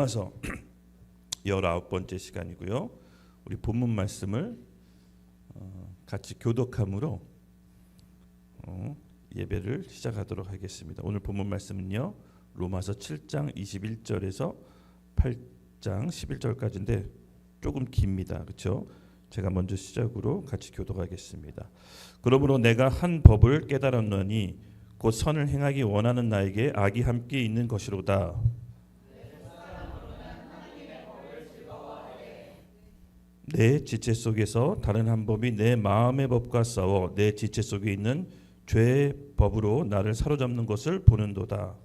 로마서 19번째 시간이고요. 우리 본문 말씀을 같이 교독함으로 예배를 시작하도록 하겠습니다. 오늘 본문 말씀은요. 로마서 7장 21절에서 8장 11절까지인데 조금 깁니다. 그렇죠? 제가 먼저 시작으로 같이 교독하겠습니다. 그러므로 내가 한 법을 깨달았노니 곧 선을 행하기 원하는 나에게 악이 함께 있는 것이로다. 내 지체 속에서 다른 한 법이 내 마음의 법과 싸워 내 지체 속에 있는 죄의 법으로 나를 사로잡는 것을 보는도다.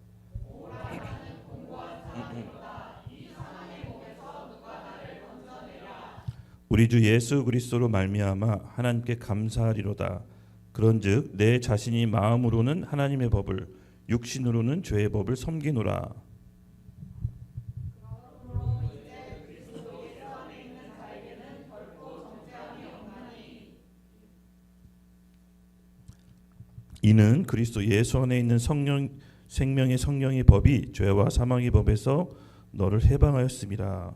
우리 주 예수 그리스도로 말미암아 하나님께 감사하리로다. 그런즉 내 자신이 마음으로는 하나님의 법을 육신으로는 죄의 법을 섬기노라. 이는 그리스도 예수 안에 있는 생명의 성령의 법이 죄와 사망의 법에서 너를 해방하였음이라.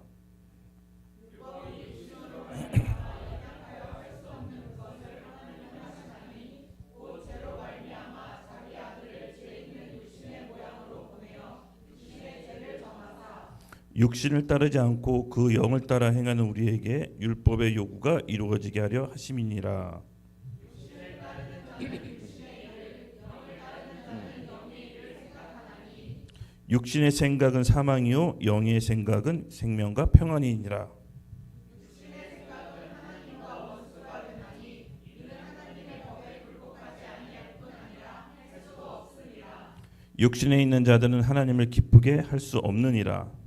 육신을 따르지 않고 그 영을 따라 행하는 우리에게 율법의 요구가 이루어지게 하려 하심이니라. 육신의 생각은 사망이요 영의 생각은 생명과 평안이니라. 육신에 있는 자들은 하나님을 기쁘게 할 수 없느니라.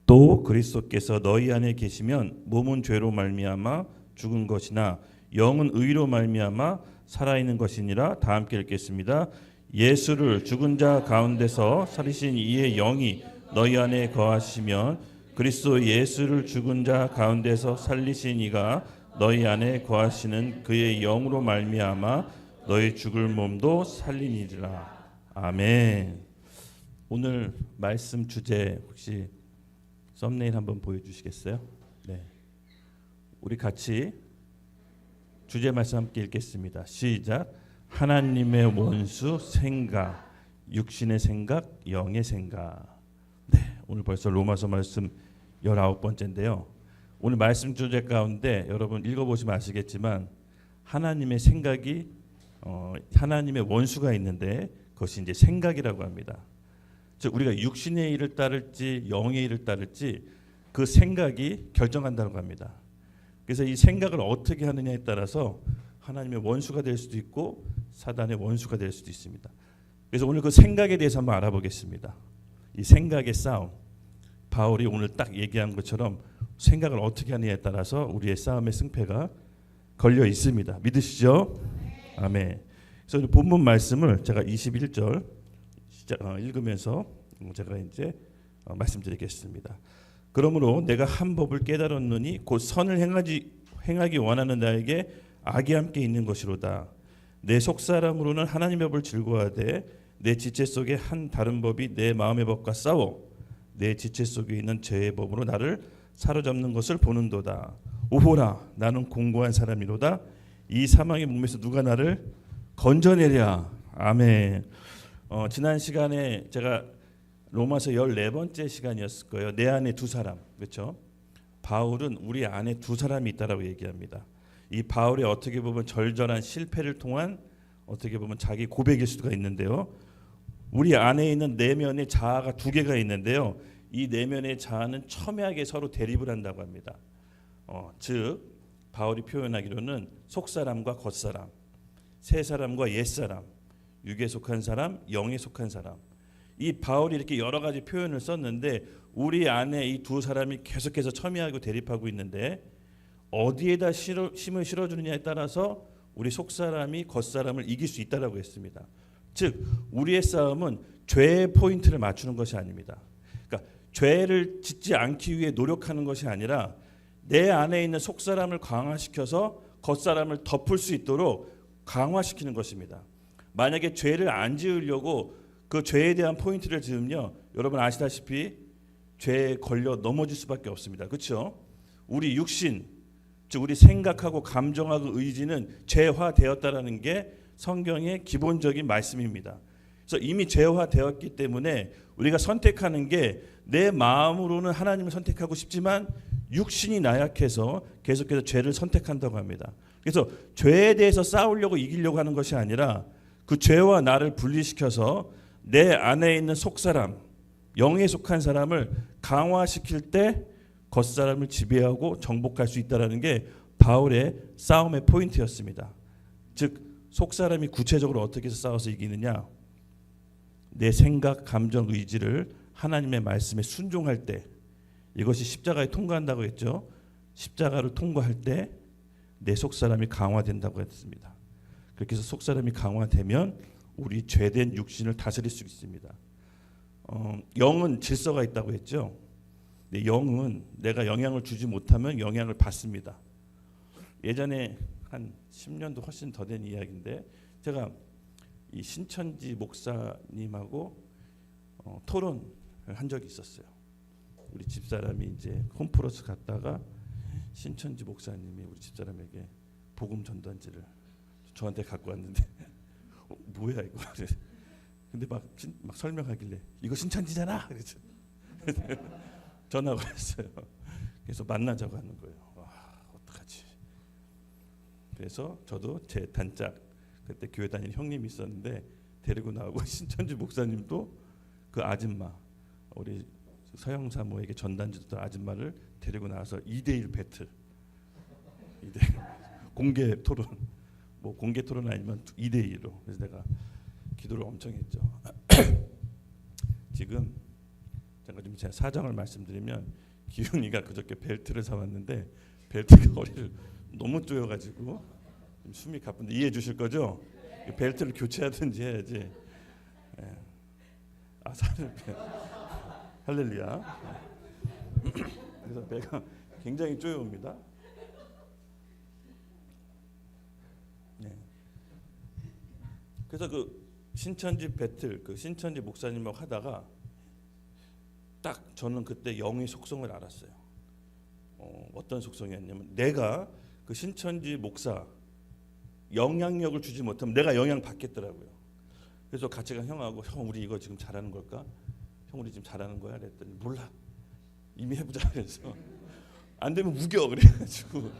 또 그리스도께서 너희 안에 계시면 몸은 죄로 말미암아 죽은 것이나 영은 의로 말미암아 살아있는 것이니라. 다 함께 읽겠습니다. 예수를 죽은 자 가운데서 살리신 이의 영이 너희 안에 거하시면 그리스도 예수를 죽은 자 가운데서 살리신 이가 너희 안에 거하시는 그의 영으로 말미암아 너희 죽을 몸도 살리니라. 아멘. 오늘 말씀 주제 혹시 썸네일 한번 보여주시겠어요? 네, 우리 같이 주제 말씀 함께 읽겠습니다. 시작. 하나님의 원수 생각, 육신의 생각, 영의 생각. 네, 오늘 벌써 로마서 말씀 19번째인데요. 오늘 말씀 주제 가운데 여러분 읽어보시면 아시겠지만 하나님의 생각이 하나님의 원수가 있는데 그것이 이제 생각이라고 합니다. 즉 우리가 육신의 일을 따를지 영의 일을 따를지 그 생각이 결정한다고 합니다. 그래서 이 생각을 어떻게 하느냐에 따라서 하나님의 원수가 될 수도 있고 사단의 원수가 될 수도 있습니다. 그래서 오늘 그 생각에 대해서 한번 알아보겠습니다. 이 생각의 싸움. 바울이 오늘 딱 얘기한 것처럼 생각을 어떻게 하느냐에 따라서 우리의 싸움의 승패가 걸려 있습니다. 믿으시죠? 아멘. 그래서 본문 말씀을 제가 21절 읽으면서 제가 이제 말씀드리겠습니다. 그러므로 내가 한 법을 깨달았노니 곧 선을 행하기 원하는 나에게 악이 함께 있는 것이로다. 내 속사람으로는 하나님의 법을 즐거워하되 내 지체 속에 한 다른 법이 내 마음의 법과 싸워 내 지체 속에 있는 죄의 법으로 나를 사로잡는 것을 보는도다. 오호라 나는 공고한 사람이로다. 이 사망의 몸에서 누가 나를 건져내랴. 아멘. 지난 시간에 제가 로마서 14번째 시간이었을 거예요. 내 안에 두 사람. 그렇죠? 바울은 우리 안에 두 사람이 있다라고 얘기합니다. 이 바울의 어떻게 보면 절절한 실패를 통한 어떻게 보면 자기 고백일 수가 있는데요. 우리 안에 있는 내면의 자아가 두 개가 있는데요. 이 내면의 자아는 첨예하게 서로 대립을 한다고 합니다. 즉 바울이 표현하기로는 속사람과 겉사람, 새 사람과 옛사람, 육에 속한 사람, 영에 속한 사람. 이 바울이 이렇게 여러 가지 표현을 썼는데 우리 안에 이 두 사람이 계속해서 첨예하고 대립하고 있는데 어디에다 힘을 실어주느냐에 따라서 우리 속사람이 겉사람을 이길 수 있다라고 했습니다. 즉 우리의 싸움은 죄의 포인트를 맞추는 것이 아닙니다. 그러니까 죄를 짓지 않기 위해 노력하는 것이 아니라 내 안에 있는 속사람을 강화시켜서 겉사람을 덮을 수 있도록 강화시키는 것입니다. 만약에 죄를 안 지으려고 그 죄에 대한 포인트를 지으면요, 여러분 아시다시피 죄에 걸려 넘어질 수밖에 없습니다. 그렇죠? 우리 육신, 즉 우리 생각하고 감정하고 의지는 죄화되었다라는 게 성경의 기본적인 말씀입니다. 그래서 이미 죄화되었기 때문에 우리가 선택하는 게 내 마음으로는 하나님을 선택하고 싶지만 육신이 나약해서 계속해서 죄를 선택한다고 합니다. 그래서 죄에 대해서 싸우려고 이기려고 하는 것이 아니라 그 죄와 나를 분리시켜서 내 안에 있는 속사람, 영에 속한 사람을 강화시킬 때 겉사람을 지배하고 정복할 수 있다는 게 바울의 싸움의 포인트였습니다. 즉 속사람이 구체적으로 어떻게 해서 싸워서 이기느냐, 내 생각, 감정, 의지를 하나님의 말씀에 순종할 때, 이것이 십자가에 통과한다고 했죠. 십자가를 통과할 때 내 속사람이 강화된다고 했습니다. 그렇게 해서 속사람이 강화되면 우리 죄된 육신을 다스릴 수 있습니다. 영은 질서가 있다고 했죠. 근데 영은 내가 영향을 주지 못하면 영향을 받습니다. 예전에 한 10년도 훨씬 더 된 이야기인데, 제가 이 신천지 목사님하고 토론을 한 적이 있었어요. 우리 집사람이 이제 홈플러스 갔다가 신천지 목사님이 우리 집사람에게 복음 전단지를 저한테 갖고 왔는데 뭐야 이거? 근데 막 설명하길래 이거 신천지잖아. 그래서 전화가 왔어요. 그래서 만나자고 하는 거예요. 와, 어떡하지? 그래서 저도 제 단짝, 그때 교회 다니는 형님이 있었는데 데리고 나오고, 신천지 목사님도 그 아줌마, 우리 서영 사모에게 전단지 줬던 아줌마를 데리고 나와서 2대1 배틀, 2대1 공개 토론, 뭐 공개 토론 아니면 2대2로. 그래서 내가 기도를 엄청 했죠. 지금 제가 사정을 말씀드리면, 기훈이가 그저께 벨트를 사왔는데 벨트가 허리를 너무 조여가지고 숨이 가쁜데 이해해 주실 거죠? 벨트를 교체하든지 해야지. 예. 살을 할렐루야. 그래서 배가 굉장히 쪼여옵니다. 네. 그래서 그 신천지 배틀, 그 신천지 목사님하고 하다가 딱 저는 그때 영의 속성을 알았어요. 어떤 속성이었냐면, 내가 그 신천지 목사 영향력을 주지 못하면 내가 영향 받겠더라고요. 그래서 같이 간 형하고, 형 우리 이거 지금 잘하는 걸까? 형 우리 지금 잘하는 거야? 그랬더니 몰라, 이미 해보자. 그래서 안 되면 우겨 그래가지고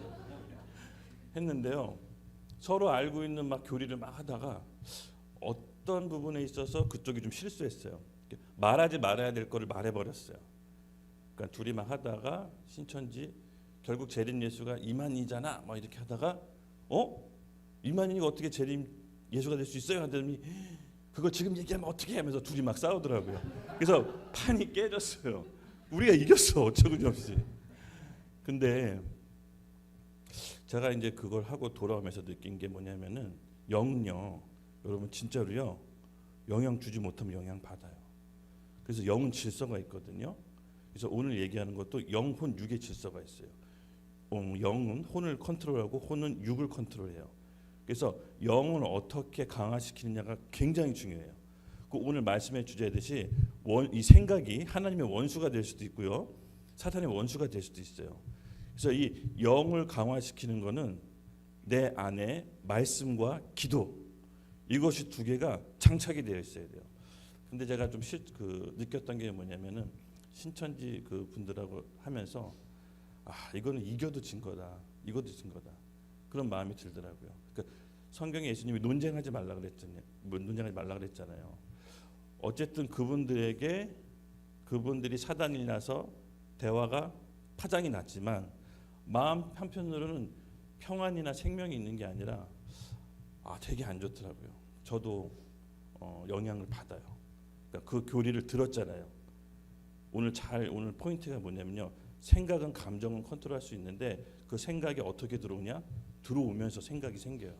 했는데요. 서로 알고 있는 막 교리를 막 하다가 어떤 부분에 있어서 그쪽이 좀 실수했어요. 말하지 말아야 될 거를 말해버렸어요. 그러니까 둘이 막 하다가 신천지 결국 재림 예수가 이만희잖아 막 이렇게 하다가 이만희가 어떻게 재림 예수가 될 수 있어요? 하더니 그거 지금 얘기하면 어떻게 하면서 둘이 막 싸우더라고요. 그래서 판이 깨졌어요. 우리가 이겼어, 어처구니없이. 근데 제가 이제 그걸 하고 돌아오면서 느낀 게 뭐냐면은, 영은요, 여러분 진짜로요, 영향 주지 못하면 영향 받아요. 그래서 영은 질서가 있거든요. 그래서 오늘 얘기하는 것도 영혼 육의 질서가 있어요. 영은 혼을 컨트롤하고 혼은 육을 컨트롤해요. 그래서 영을 어떻게 강화시키느냐가 굉장히 중요해요. 그 오늘 말씀해 주제듯이 이 생각이 하나님의 원수가 될 수도 있고요, 사탄의 원수가 될 수도 있어요. 그래서 이 영을 강화시키는 거는 내 안에 말씀과 기도, 이것이 두 개가 장착이 되어 있어야 돼요. 근데 제가 좀 느꼈던 게 뭐냐면은, 신천지 그 분들하고 하면서 이거는 이겨도 진 거다, 이것도 진 거다, 그런 마음이 들더라고요. 그러니까 성경에 예수님이 논쟁하지 말라 그랬잖아요. 어쨌든 그분들이 사단이라서 대화가 파장이 났지만, 마음 한편으로는 평안이나 생명이 있는 게 아니라 되게 안 좋더라고요. 저도 영향을 받아요. 그러니까 그 교리를 들었잖아요. 오늘 포인트가 뭐냐면요, 생각은 감정은 컨트롤할 수 있는데 그 생각이 어떻게 들어오냐? 들어오면서 생각이 생겨요.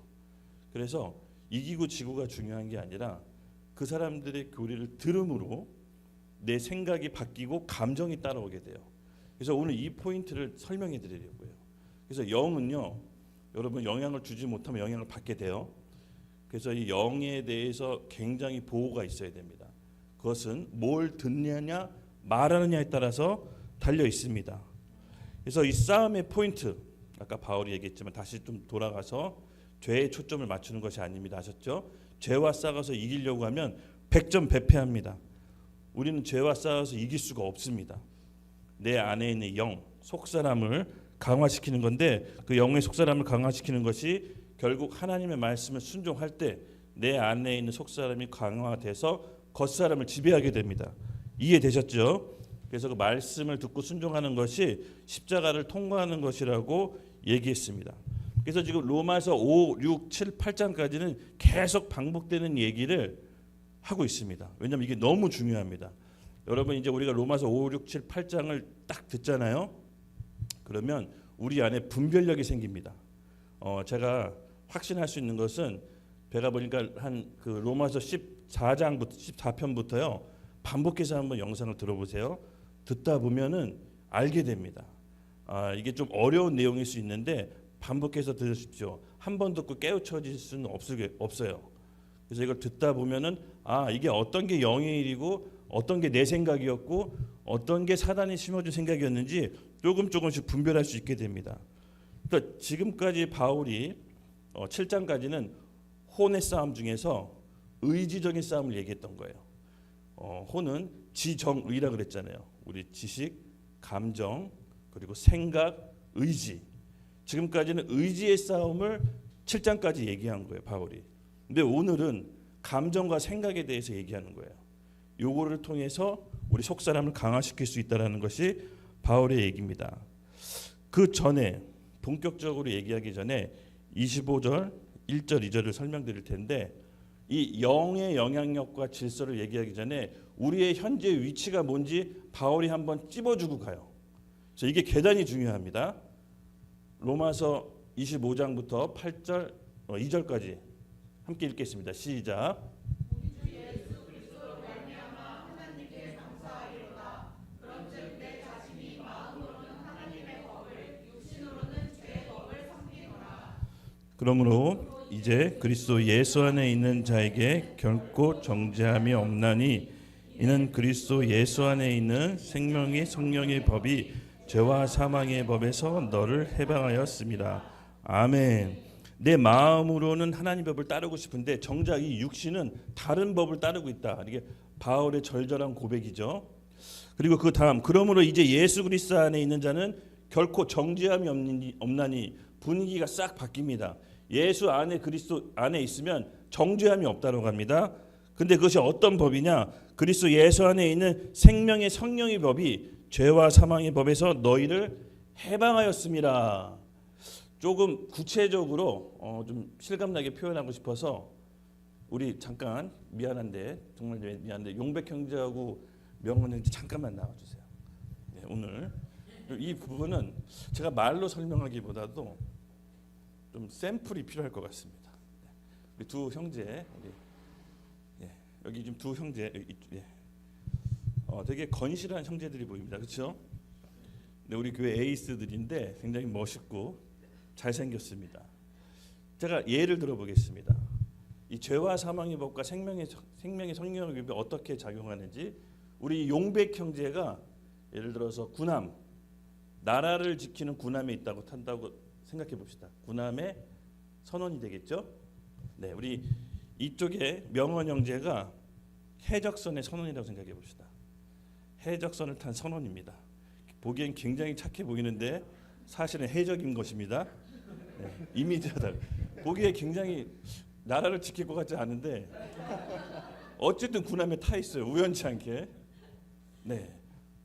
그래서 이기고 지고가 중요한 게 아니라 그 사람들의 교리를 들음으로 내 생각이 바뀌고 감정이 따라오게 돼요. 그래서 오늘 이 포인트를 설명해 드리려고요. 그래서 영은요, 여러분 영향을 주지 못하면 영향을 받게 돼요. 그래서 이 영에 대해서 굉장히 보호가 있어야 됩니다. 그것은 뭘 듣느냐 말하느냐에 따라서 달려 있습니다. 그래서 이 싸움의 포인트, 아까 바울이 얘기했지만 다시 좀 돌아가서 죄에 초점을 맞추는 것이 아닙니다. 아셨죠? 죄와 싸워서 이기려고 하면 100점 배패합니다. 우리는 죄와 싸워서 이길 수가 없습니다. 내 안에 있는 영, 속사람을 강화시키는 건데, 그 영의 속사람을 강화시키는 것이 결국 하나님의 말씀을 순종할 때 내 안에 있는 속사람이 강화돼서 겉사람을 지배하게 됩니다. 이해되셨죠? 그래서 그 말씀을 듣고 순종하는 것이 십자가를 통과하는 것이라고 얘기했습니다. 그래서 지금 로마서 5, 6, 7, 8장까지는 계속 반복되는 얘기를 하고 있습니다. 왜냐하면 이게 너무 중요합니다. 여러분 이제 우리가 로마서 5, 6, 7, 8장을 딱 듣잖아요. 그러면 우리 안에 분별력이 생깁니다. 제가 확신할 수 있는 것은 제가 보니까 한 그 로마서 14장부터 14편부터요. 반복해서 한번 영상을 들어보세요. 듣다 보면은 알게 됩니다. 이게 좀 어려운 내용일 수 있는데 반복해서 들으십시오. 한 번 듣고 깨우쳐질 수는 없어요. 그래서 이걸 듣다 보면은 이게 어떤 게 영의 일이고 어떤 게 내 생각이었고 어떤 게 사단이 심어준 생각이었는지 조금씩 분별할 수 있게 됩니다. 그러니까 지금까지 바울이 7장까지는 혼의 싸움 중에서 의지적인 싸움을 얘기했던 거예요. 혼은 지정의라 그랬잖아요. 우리 지식, 감정, 그리고 생각, 의지. 지금까지는 의지의 싸움을 7장까지 얘기한 거예요, 바울이. 근데 오늘은 감정과 생각에 대해서 얘기하는 거예요. 요거를 통해서 우리 속사람을 강화시킬 수 있다는 것이 바울의 얘기입니다. 그 전에 본격적으로 얘기하기 전에 25절, 1절, 2절을 설명드릴 텐데 이 영의 영향력과 질서를 얘기하기 전에 우리의 현재 위치가 뭔지 바울이 한번 찝어주고 가요. 그래서 이게 대단히 중요합니다. 로마서 25장부터 8절, 2절까지 함께 읽겠습니다. 시작. 그러므로 이제 그리스도 예수 안에 있는 자에게 결코 정죄함이 없나니 이는 그리스도 예수 안에 있는 생명의 성령의 법이 죄와 사망의 법에서 너를 해방하였습니다. 아멘. 내 마음으로는 하나님 법을 따르고 싶은데 정작 이 육신은 다른 법을 따르고 있다. 이게 바울의 절절한 고백이죠. 그리고 그 다음, 그러므로 이제 예수 그리스도 안에 있는 자는 결코 정죄함이 없나니, 분위기가 싹 바뀝니다. 예수 안에 그리스도 안에 있으면 정죄함이 없다고 합니다. 근데 그것이 어떤 법이냐? 그리스도 예수 안에 있는 생명의 성령의 법이 죄와 사망의 법에서 너희를 해방하였습니다. 조금 구체적으로 좀 실감나게 표현하고 싶어서 우리 잠깐 미안한데 정말 미안한데 용백 형제하고 명은 형제 잠깐만 나와주세요. 네, 오늘 이 부분은 제가 말로 설명하기보다도 좀 샘플이 필요할 것 같습니다. 우리 두 형제, 여기 지금 두 형제, 되게 건실한 형제들이 보입니다. 그렇죠? 네, 우리 교회 에이스들인데 굉장히 멋있고 잘생겼습니다. 제가 예를 들어보겠습니다. 이 죄와 사망의 법과 생명의 성령의 법이 어떻게 작용하는지 우리 용백 형제가 예를 들어서 군함, 나라를 지키는 군함에 있다고 탄다고 생각해 봅시다. 군함의 선원이 되겠죠? 네, 우리 이쪽에 명원 형제가 해적선의 선원이라고 생각해 봅시다. 해적선을 탄 선원입니다. 보기엔 굉장히 착해 보이는데 사실은 해적인 것입니다. 네, 이미지하다. 보기에 굉장히 나라를 지킬 것 같지 않은데 어쨌든 군함에 타 있어요. 우연치 않게. 네,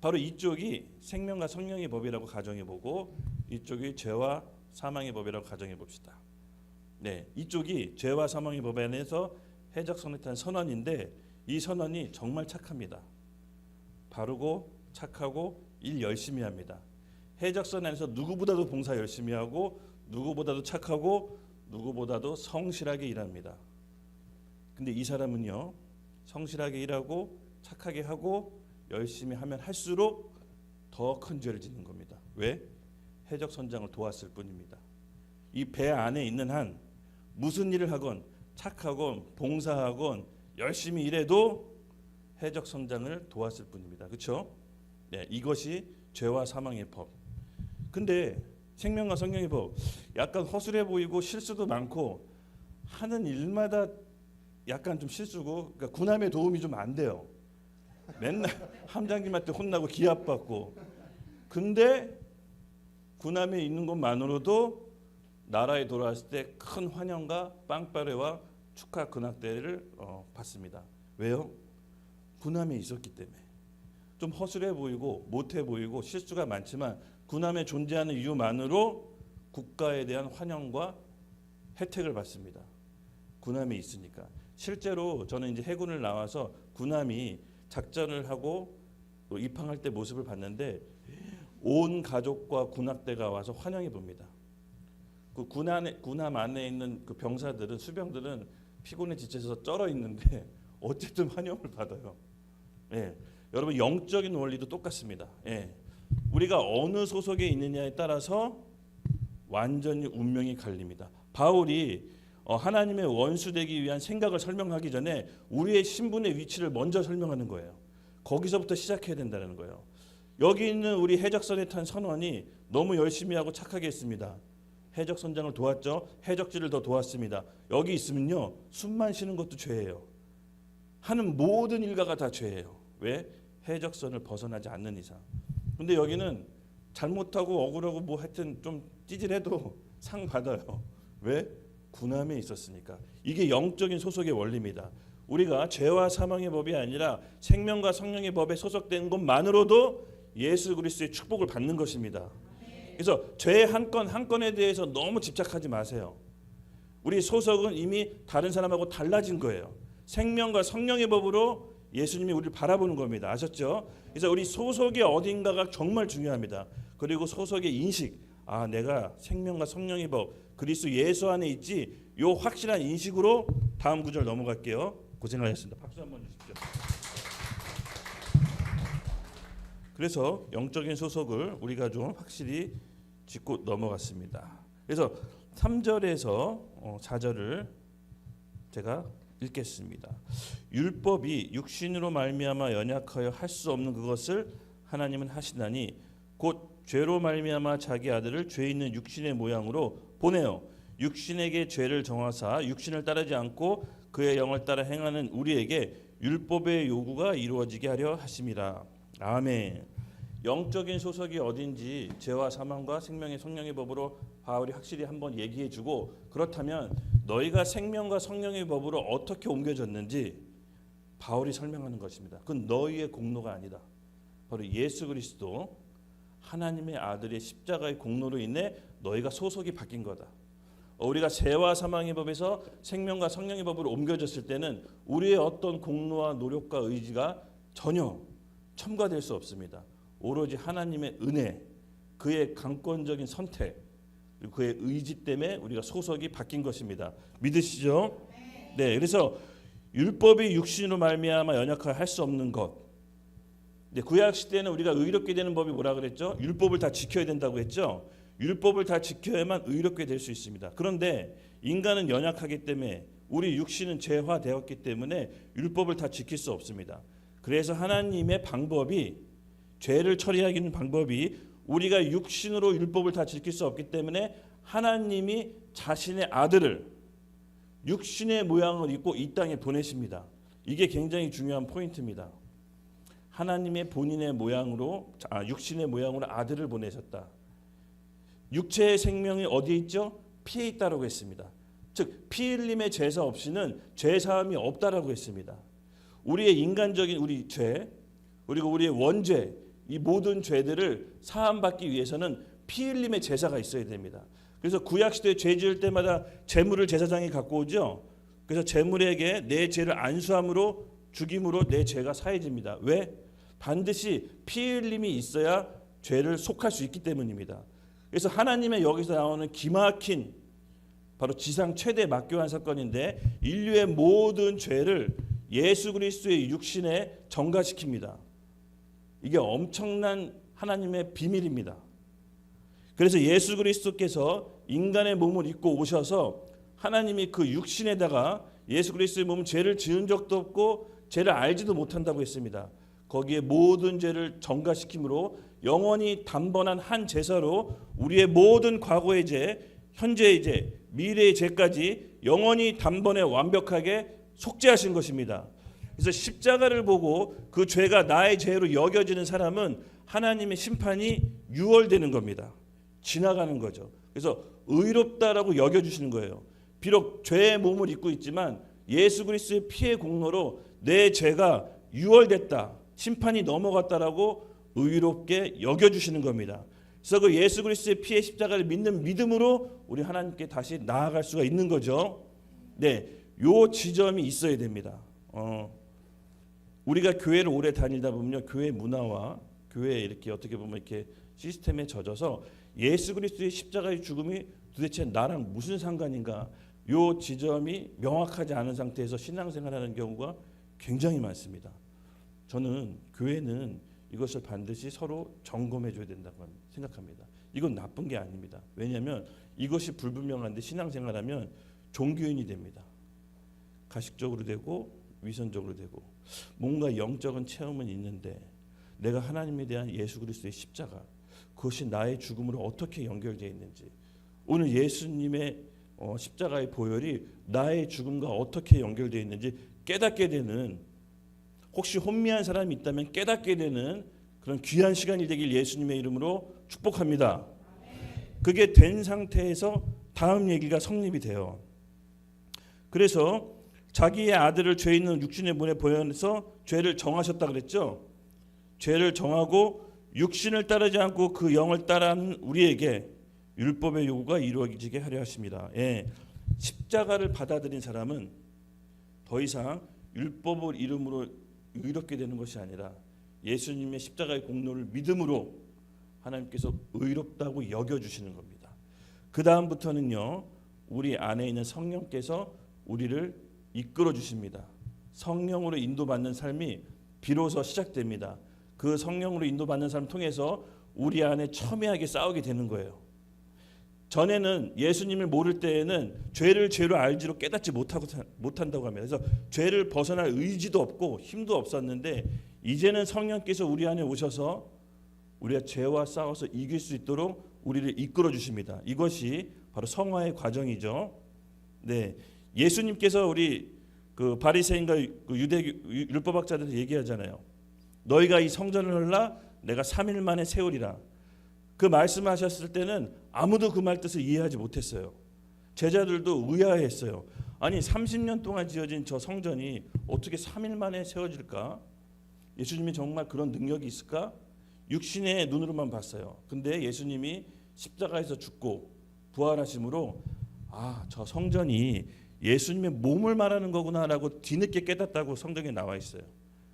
바로 이쪽이 생명과 성령의 법이라고 가정해 보고 이쪽이 죄와 사망의 법이라고 가정해 봅시다. 네, 이쪽이 죄와 사망의 법 안에서 해적선을 탄 선원인데 이 선원이 정말 착합니다. 바르고 착하고 일 열심히 합니다. 해적선 안에서 누구보다도 봉사 열심히 하고 누구보다도 착하고 누구보다도 성실하게 일합니다. 근데 이 사람은요, 성실하게 일하고 착하게 하고 열심히 하면 할수록 더 큰 죄를 짓는 겁니다. 왜? 해적 선장을 도왔을 뿐입니다. 이 배 안에 있는 한 무슨 일을 하건 착하건 봉사하건 열심히 일해도 해적 선장을 도왔을 뿐입니다. 그렇죠? 네, 이것이 죄와 사망의 법. 근데 생명과 성령의 법 약간 허술해 보이고 실수도 많고 하는 일마다 약간 좀 실수고, 그러니까 군함의 도움이 좀 안 돼요. 맨날 함장님한테 혼나고 기합받고. 근데 군함에 있는 것만으로도 나라에 돌아왔을 때 큰 환영과 빵빠레와 축하 근학대를 받습니다. 왜요? 군함에 있었기 때문에. 좀 허술해 보이고 못해 보이고 실수가 많지만 군함에 존재하는 이유만으로 국가에 대한 환영과 혜택을 받습니다. 군함에 있으니까. 실제로 저는 이제 해군을 나와서 군함이 작전을 하고 입항할 때 모습을 봤는데 온 가족과 군악대가 와서 환영해 봅니다. 그 군함 안에 있는 그 병사들은, 수병들은 피곤에 지쳐서 쩔어 있는데 어쨌든 환영을 받아요. 예. 여러분, 영적인 원리도 똑같습니다. 예. 우리가 어느 소속에 있느냐에 따라서 완전히 운명이 갈립니다. 바울이 하나님의 원수 되기 위한 생각을 설명하기 전에 우리의 신분의 위치를 먼저 설명하는 거예요. 거기서부터 시작해야 된다는 거예요. 여기 있는 우리 해적선에 탄 선원이 너무 열심히 하고 착하게 했습니다. 해적 선장을 도왔죠. 해적지를 더 도왔습니다. 여기 있으면요, 숨만 쉬는 것도 죄예요. 하는 모든 일가가 다 죄예요. 왜? 해적선을 벗어나지 않는 이상. 근데 여기는 잘못하고 억울하고 뭐 하여튼 좀 찌질해도 상 받아요. 왜? 군함에 있었으니까. 이게 영적인 소속의 원리입니다. 우리가 죄와 사망의 법이 아니라 생명과 성령의 법에 소속된 것만으로도 예수 그리스도의 축복을 받는 것입니다. 그래서 죄의 한 건 한 건에 대해서 너무 집착하지 마세요. 우리 소속은 이미 다른 사람하고 달라진 거예요. 생명과 성령의 법으로 예수님이 우리를 바라보는 겁니다. 아셨죠? 그래서 우리 소속이 어딘가가 정말 중요합니다. 그리고 소속의 인식, 내가 생명과 성령의 법, 그리스도 예수 안에 있지, 요 확실한 인식으로 다음 구절 넘어갈게요. 고생하셨습니다. 박수 한번 주십시오. 그래서 영적인 소속을 우리가 좀 확실히 짚고 넘어갔습니다. 그래서 3절에서 4절을 제가 읽겠습니다. 율법이 육신으로 말미암아 연약하여 할 수 없는 그것을 하나님은 하시나니 곧 죄로 말미암아 자기 아들을 죄 있는 육신의 모양으로 보내어 육신에게 죄를 정하사 육신을 따르지 않고 그의 영을 따라 행하는 우리에게 율법의 요구가 이루어지게 하려 하심이라. 아멘. 영적인 소속이 어딘지 죄와 사망과 생명의 성령의 법으로 바울이 확실히 한번 얘기해주고, 그렇다면 너희가 생명과 성령의 법으로 어떻게 옮겨졌는지 바울이 설명하는 것입니다. 그건 너희의 공로가 아니다. 바로 예수 그리스도 하나님의 아들의 십자가의 공로로 인해 너희가 소속이 바뀐 거다. 우리가 죄와 사망의 법에서 생명과 성령의 법으로 옮겨졌을 때는 우리의 어떤 공로와 노력과 의지가 전혀 첨가될 수 없습니다. 오로지 하나님의 은혜, 그의 강권적인 선택, 그리고 그의 의지 때문에 우리가 소속이 바뀐 것입니다. 믿으시죠? 네. 그래서 율법이 육신으로 말미암아 연약하여 할 수 없는 것. 구약 시대에는 우리가 의롭게 되는 법이 뭐라 그랬죠? 율법을 다 지켜야 된다고 했죠. 율법을 다 지켜야만 의롭게 될 수 있습니다. 그런데 인간은 연약하기 때문에, 우리 육신은 죄화되었기 때문에 율법을 다 지킬 수 없습니다. 그래서 하나님의 방법이, 죄를 처리하기는 방법이, 우리가 육신으로 율법을 다 지킬 수 없기 때문에 하나님이 자신의 아들을 육신의 모양을 입고 이 땅에 보내십니다. 이게 굉장히 중요한 포인트입니다. 하나님의 본인의 모양으로, 육신의 모양으로 아들을 보내셨다. 육체의 생명이 어디에 있죠? 피에 있다라고 했습니다. 즉 피 흘림의 제사 없이는 죄 사함이 없다라고 했습니다. 우리의 인간적인 우리 죄, 그리고 우리의 원죄, 이 모든 죄들을 사함받기 위해서는 피 흘림의 제사가 있어야 됩니다. 그래서 구약 시대에 죄 지을 때마다 제물을 제사장이 갖고 오죠. 그래서 제물에게 내 죄를 안수함으로, 죽임으로 내 죄가 사해집니다. 왜? 반드시 피 흘림이 있어야 죄를 속할 수 있기 때문입니다. 그래서 하나님의 여기서 나오는 기막힌, 바로 지상 최대 막교환 사건인데, 인류의 모든 죄를 예수 그리스도의 육신에 전가시킵니다. 이게 엄청난 하나님의 비밀입니다. 그래서 예수 그리스도께서 인간의 몸을 입고 오셔서 하나님이 그 육신에다가 예수 그리스도의 몸은 죄를 지은 적도 없고 죄를 알지도 못한다고 했습니다. 거기에 모든 죄를 전가시킴으로 영원히 단번한 한 제사로 우리의 모든 과거의 죄, 현재의 죄, 미래의 죄까지 영원히 단번에 완벽하게 속죄하신 것입니다. 그래서 십자가를 보고 그 죄가 나의 죄로 여겨지는 사람은 하나님의 심판이 유월되는 겁니다. 지나가는 거죠. 그래서 의롭다라고 여겨주시는 거예요. 비록 죄의 몸을 입고 있지만 예수 그리스도의 피의 공로로 내 죄가 유월됐다, 심판이 넘어갔다라고 의롭게 여겨주시는 겁니다. 그래서 그 예수 그리스도의 피의 십자가를 믿는 믿음으로 우리 하나님께 다시 나아갈 수가 있는 거죠. 네, 요 지점이 있어야 됩니다. 우리가 교회를 오래 다니다 보면요, 교회 문화와 교회 이렇게 어떻게 보면 이렇게 시스템에 젖어서 예수 그리스도의 십자가의 죽음이 도대체 나랑 무슨 상관인가, 요 지점이 명확하지 않은 상태에서 신앙생활하는 경우가 굉장히 많습니다. 저는 교회는 이것을 반드시 서로 점검해 줘야 된다고 생각합니다. 이건 나쁜 게 아닙니다. 왜냐하면 이것이 불분명한데 신앙생활하면 종교인이 됩니다. 가식적으로 되고 위선적으로 되고, 뭔가 영적인 체험은 있는데 내가 하나님에 대한 예수 그리스도의 십자가, 그것이 나의 죽음으로 어떻게 연결되어 있는지, 오늘 예수님의 십자가의 보혈이 나의 죽음과 어떻게 연결되어 있는지 깨닫게 되는, 혹시 혼미한 사람이 있다면 깨닫게 되는 그런 귀한 시간이 되길 예수님의 이름으로 축복합니다. 그게 된 상태에서 다음 얘기가 성립이 돼요. 그래서 자기의 아들을 죄 있는 육신의 문에 보내서 죄를 정하셨다 그랬죠. 죄를 정하고 육신을 따르지 않고 그 영을 따르는 우리에게 율법의 요구가 이루어지게 하려 하십니다. 예, 십자가를 받아들인 사람은 더 이상 율법을 이름으로 의롭게 되는 것이 아니라 예수님의 십자가의 공로를 믿음으로 하나님께서 의롭다고 여겨주시는 겁니다. 그 다음부터는요, 우리 안에 있는 성령께서 우리를 이끌어 주십니다. 성령으로 인도받는 삶이 비로소 시작됩니다. 그 성령으로 인도받는 삶을 통해서 우리 안에 첨예하게 싸우게 되는 거예요. 전에는 예수님을 모를 때에는 죄를 죄로 알지로 깨닫지 못한다고 합니다. 그래서 죄를 벗어날 의지도 없고 힘도 없었는데 이제는 성령께서 우리 안에 오셔서 우리가 죄와 싸워서 이길 수 있도록 우리를 이끌어 주십니다. 이것이 바로 성화의 과정이죠. 네, 예수님께서 우리 그 바리새인과 그 유대 율법학자들 얘기하잖아요. 너희가 이 성전을 헐라 내가 3일 만에 세우리라. 그 말씀하셨을 때는 아무도 그 말 뜻을 이해하지 못했어요. 제자들도 의아해했어요. 아니 30년 동안 지어진 저 성전이 어떻게 3일 만에 세워질까? 예수님이 정말 그런 능력이 있을까? 육신의 눈으로만 봤어요. 근데 예수님이 십자가에서 죽고 부활하심으로 저 성전이 예수님의 몸을 말하는 거구나라고 뒤늦게 깨닫다고 성경에 나와 있어요.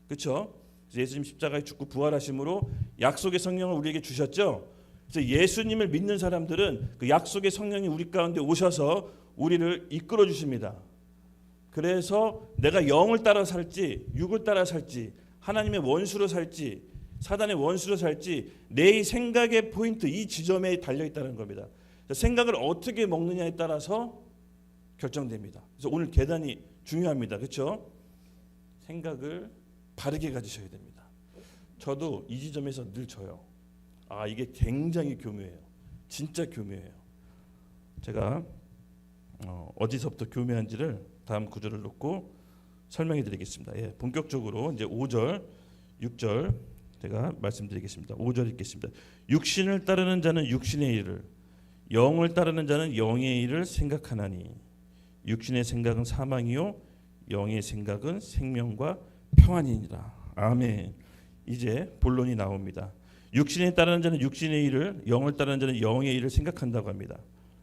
그렇죠? 예수님 십자가에 죽고 부활하심으로 약속의 성령을 우리에게 주셨죠. 그래서 예수님을 믿는 사람들은 그 약속의 성령이 우리 가운데 오셔서 우리를 이끌어 주십니다. 그래서 내가 영을 따라 살지 육을 따라 살지 하나님의 원수로 살지 사단의 원수로 살지 내 생각의 포인트, 이 지점에 달려있다는 겁니다. 생각을 어떻게 먹느냐에 따라서 결정됩니다. 그래서 오늘 계단이 중요합니다. 그렇죠? 생각을 바르게 가지셔야 됩니다. 저도 이 지점에서 늘 져요. 이게 굉장히 교묘해요. 진짜 교묘해요. 제가 어디서부터 교묘한지를 다음 구절을 놓고 설명해 드리겠습니다. 예, 본격적으로 이제 5절, 6절 제가 말씀드리겠습니다. 5절 읽겠습니다. 육신을 따르는 자는 육신의 일을, 영을 따르는 자는 영의 일을 생각하나니 육신의 생각은 사망이요 영의 생각은 생명과 평안이니라. 아멘. 이제 본론이 나옵니다. 육신에 따르는 자는 육신의 일을, 영을 따르는 자는 영의 일을 생각한다고 합니다.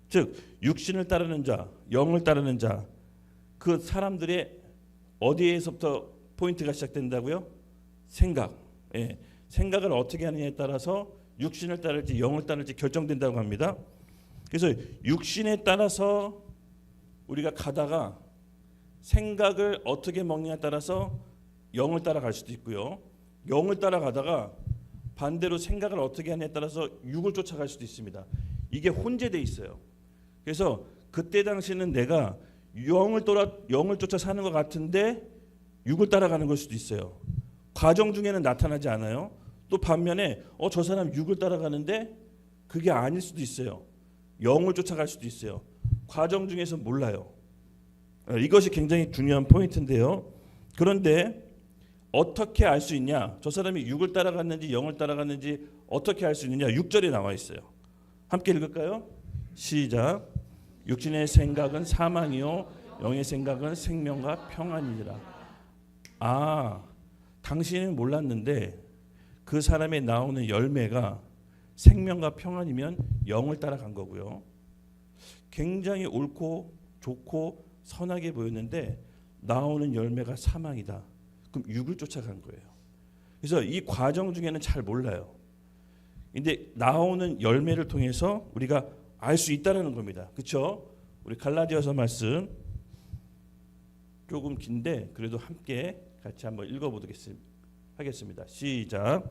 즉 육신을 따르는 자, 영을 따르는 자, 그 사람들의 어디에서부터 포인트가 시작된다고요? 생각. 예, 생각을 어떻게 하느냐에 따라서 육신을 따를지 영을 따를지 결정된다고 합니다. 그래서 육신에 따라서 우리가 가다가 생각을 어떻게 먹느냐에 따라서 영을 따라갈 수도 있고요. 영을 따라가다가 반대로 생각을 어떻게 하냐에 따라서 육을 쫓아갈 수도 있습니다. 이게 혼재돼 있어요. 그래서 그때 당시는 내가 영을 쫓아 사는 것 같은데 육을 따라가는 걸 수도 있어요. 과정 중에는 나타나지 않아요. 또 반면에 저 사람 육을 따라가는데 그게 아닐 수도 있어요. 영을 쫓아갈 수도 있어요. 과정 중에서 몰라요. 이것이 굉장히 중요한 포인트인데요. 그런데 어떻게 알 수 있냐? 저 사람이 육을 따라갔는지 영을 따라갔는지 어떻게 알 수 있느냐? 6절에 나와 있어요. 함께 읽을까요? 시작. 육신의 생각은 사망이요 영의 생각은 생명과 평안이니라. 당신은 몰랐는데 그 사람에 나오는 열매가 생명과 평안이면 영을 따라간 거고요. 굉장히 옳고 좋고 선하게 보였는데 나오는 열매가 사망이다. 그럼 육을 쫓아간 거예요. 그래서 이 과정 중에는 잘 몰라요. 근데 나오는 열매를 통해서 우리가 알 수 있다라는 겁니다. 그렇죠? 우리 갈라디아서 말씀 조금 긴데 그래도 함께 같이 한번 읽어보겠습니다. 하겠습니다. 시작.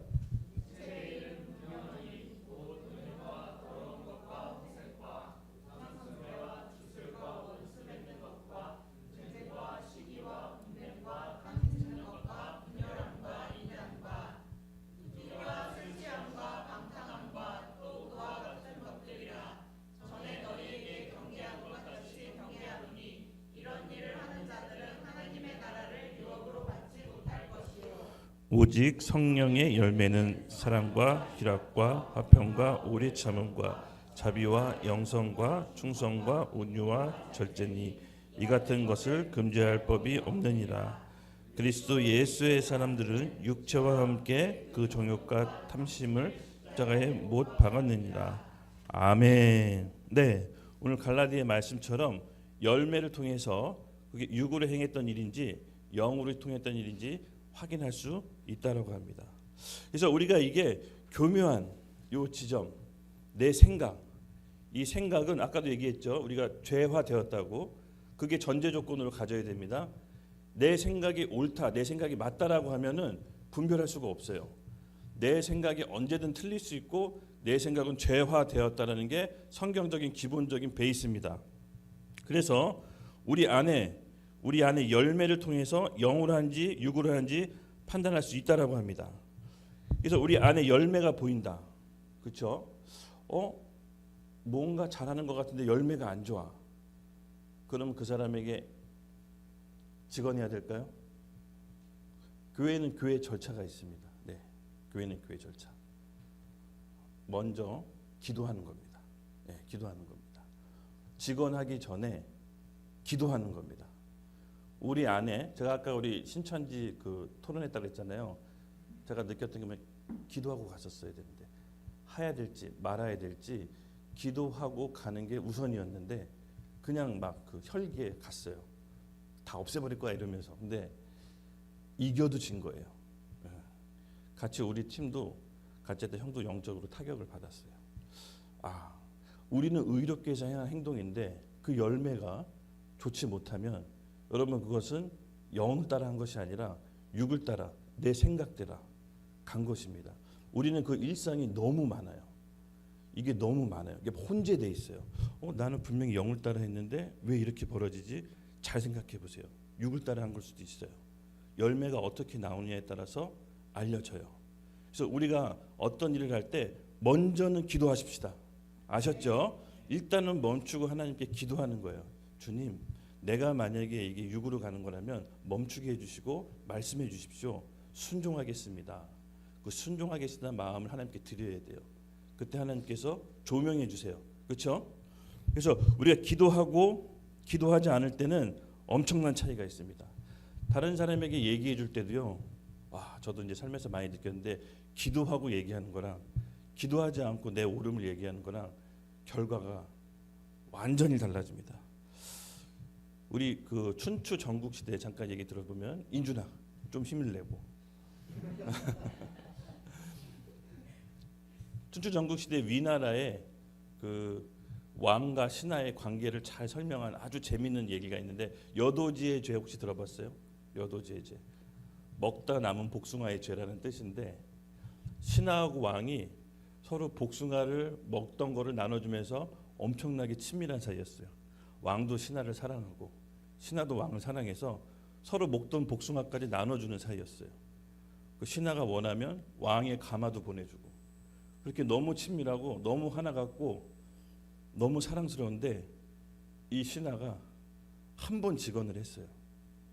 오직 성령의 열매는 사랑과 희락과 화평과 오래 참음과 자비와 영성과 충성과 온유와 절제니 이 같은 것을 금지할 법이 없느니라. 그리스도 예수의 사람들은 육체와 함께 그 정욕과 탐심을 십자가에 못 박았느니라. 아멘. 네, 오늘 갈라디아의 말씀처럼 열매를 통해서 그게 육으로 행했던 일인지 영으로 통했던 일인지 확인할 수 있다라고 합니다. 그래서 우리가 이게 교묘한 요 지점, 내 생각, 이 생각은 아까도 얘기했죠. 우리가 죄화되었다고. 그게 전제 조건으로 가져야 됩니다. 내 생각이 옳다, 내 생각이 맞다라고 하면은 분별할 수가 없어요. 내 생각이 언제든 틀릴 수 있고 내 생각은 죄화되었다라는 게 성경적인 기본적인 베이스입니다. 그래서 우리 안에 열매를 통해서 영으로 한지 육으로 한지 판단할 수 있다라고 합니다. 그래서 우리 안에 열매가 보인다. 그렇죠? 뭔가 잘하는 것 같은데 열매가 안 좋아. 그러면 그 사람에게 직언해야 될까요? 교회는 교회 절차가 있습니다. 네, 교회는 교회 절차. 먼저 기도하는 겁니다. 네, 기도하는 겁니다. 직언하기 전에 기도하는 겁니다. 우리 안에 제가 아까 우리 신천지 그 토론했다고 했잖아요. 제가 느꼈던 게 기도하고 갔었어야 되는데 해야 될지 말아야 될지 기도하고 가는 게 우선이었는데 그냥 막 그 혈기에 갔어요. 다 없애버릴 거야 이러면서. 근데 이겨도 진 거예요. 같이 우리 팀도 같이 했던 형도 영적으로 타격을 받았어요. 우리는 의롭게 해서 한 행동인데 그 열매가 좋지 못하면 여러분 그것은 영을 따라 한 것이 아니라 육을 따라 내 생각대로 간 것입니다. 우리는 그 일상이 너무 많아요. 이게 너무 많아요. 이게 혼재돼 있어요. 나는 분명히 영을 따라 했는데 왜 이렇게 벌어지지? 잘 생각해 보세요. 육을 따라 한 걸 수도 있어요. 열매가 어떻게 나오냐에 따라서 알려져요. 그래서 우리가 어떤 일을 할 때 먼저는 기도하십시다. 아셨죠? 일단은 멈추고 하나님께 기도하는 거예요. 주님, 내가 만약에 이게 육으로 가는 거라면 멈추게 해주시고 말씀해 주십시오. 순종하겠습니다. 그 순종하겠다는 마음을 하나님께 드려야 돼요. 그때 하나님께서 조명해 주세요. 그렇죠? 그래서 우리가 기도하고 기도하지 않을 때는 엄청난 차이가 있습니다. 다른 사람에게 얘기해 줄 때도요. 저도 이제 삶에서 많이 느꼈는데 기도하고 얘기하는 거랑 기도하지 않고 내 옳음을 얘기하는 거랑 결과가 완전히 달라집니다. 우리 그 춘추 전국 시대 잠깐 얘기 들어보면 인준아 좀 힘을 내고 춘추 전국 시대 위나라의 그 왕과 신하의 관계를 잘 설명한 아주 재미있는 얘기가 있는데 여도지의 죄 혹시 들어봤어요? 여도지의 죄. 먹다 남은 복숭아의 죄라는 뜻인데 신하하고 왕이 서로 복숭아를 먹던 거를 나눠주면서 엄청나게 친밀한 사이였어요. 왕도 신하를 사랑하고 신하도 왕을 사랑해서 서로 먹던 복숭아까지 나눠주는 사이였어요. 그 신하가 원하면 왕의 가마도 보내주고 그렇게 너무 친밀하고 너무 하나 같고 너무 사랑스러운데 이 신하가 한 번 직언을 했어요.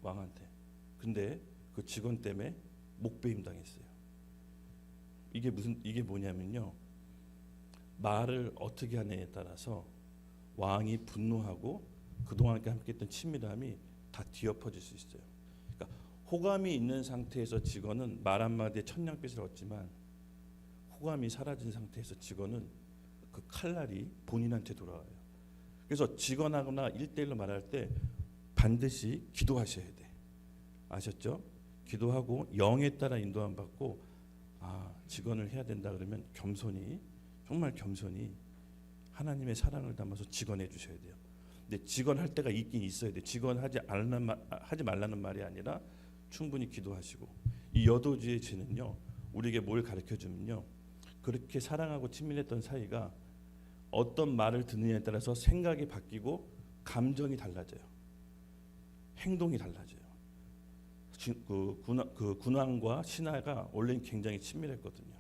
왕한테. 근데 그 직언 때문에 목베임 당했어요. 이게 뭐냐면요. 말을 어떻게 하느냐에 따라서 왕이 분노하고 그동안 함께했던 친밀함이 다 뒤엎어질 수 있어요. 그러니까 호감이 있는 상태에서 직원은 말 한마디에 천냥빚을 얻지만 호감이 사라진 상태에서 직원은 그 칼날이 본인한테 돌아와요. 그래서 직원하거나 1대1로 말할 때 반드시 기도하셔야 돼. 아셨죠? 기도하고 영에 따라 인도함 받고 직언을 해야 된다 그러면 겸손히 정말 겸손히 하나님의 사랑을 담아서 직언해 주셔야 돼요. 근데 직언할 때가 있긴 있어야 돼요. 직언하지 말라는 말이 아니라 충분히 기도하시고 이 여도주의 죄는요. 우리에게 뭘 가르쳐주면요. 그렇게 사랑하고 친밀했던 사이가 어떤 말을 듣느냐에 따라서 생각이 바뀌고 감정이 달라져요. 행동이 달라져요. 그 군왕과 신하가 원래는 굉장히 친밀했거든요.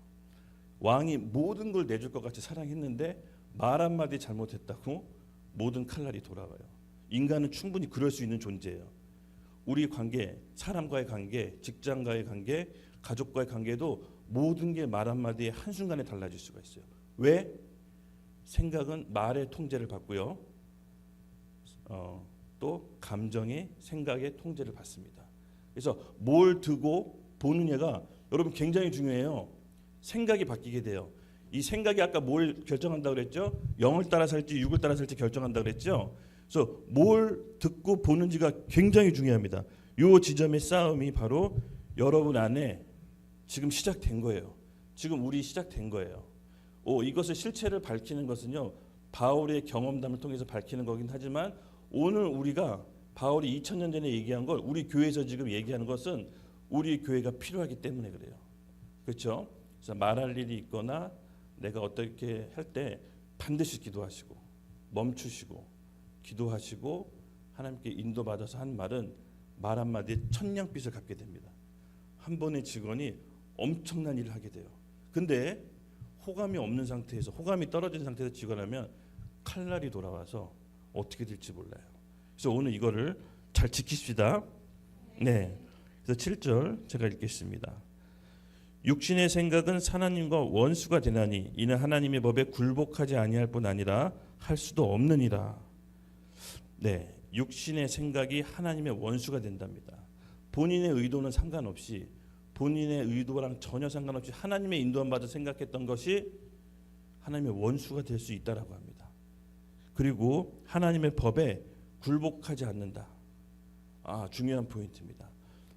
왕이 모든 걸 내줄 것 같이 사랑했는데 말 한마디 잘못했다고 모든 칼날이 돌아와요. 인간은 충분히 그럴 수 있는 존재예요. 우리 관계, 사람과의 관계, 직장과의 관계, 가족과의 관계도 모든 게 말 한마디에 한순간에 달라질 수가 있어요. 왜? 생각은 말의 통제를 받고요. 또 감정의 생각의 통제를 받습니다. 그래서 뭘 두고 보느냐가 여러분 굉장히 중요해요. 생각이 바뀌게 돼요. 이 생각이 아까 뭘 결정한다고 그랬죠? 0을 따라 살지 6을 따라 살지 결정한다고 그랬죠? 그래서 뭘 듣고 보는지가 굉장히 중요합니다. 이 지점의 싸움이 바로 여러분 안에 지금 시작된 거예요. 지금 우리 시작된 거예요. 이것을 실체를 밝히는 것은요. 바울의 경험담을 통해서 밝히는 거긴 하지만 오늘 우리가 바울이 2000년 전에 얘기한 걸 우리 교회에서 지금 얘기하는 것은 우리 교회가 필요하기 때문에 그래요. 그렇죠? 그래서 말할 일이 있거나 내가 어떻게 할 때 반드시 기도하시고 멈추시고 기도하시고 하나님께 인도받아서 한 말은 말 한마디에 천냥빚을 갚게 됩니다. 한 번의 직원이 엄청난 일을 하게 돼요. 근데 호감이 없는 상태에서 호감이 떨어진 상태에서 직원하면 칼날이 돌아와서 어떻게 될지 몰라요. 그래서 오늘 이거를 잘 지키십시다. 네. 그래서 7절 제가 읽겠습니다. 육신의 생각은 하나님과 원수가 되나니 이는 하나님의 법에 굴복하지 아니할 뿐 아니라 할 수도 없느니라. 네. 육신의 생각이 하나님의 원수가 된답니다. 본인의 의도는 상관없이 본인의 의도랑 전혀 상관없이 하나님의 인도함 받아 생각했던 것이 하나님의 원수가 될 수 있다라고 합니다. 그리고 하나님의 법에 굴복하지 않는다. 중요한 포인트입니다.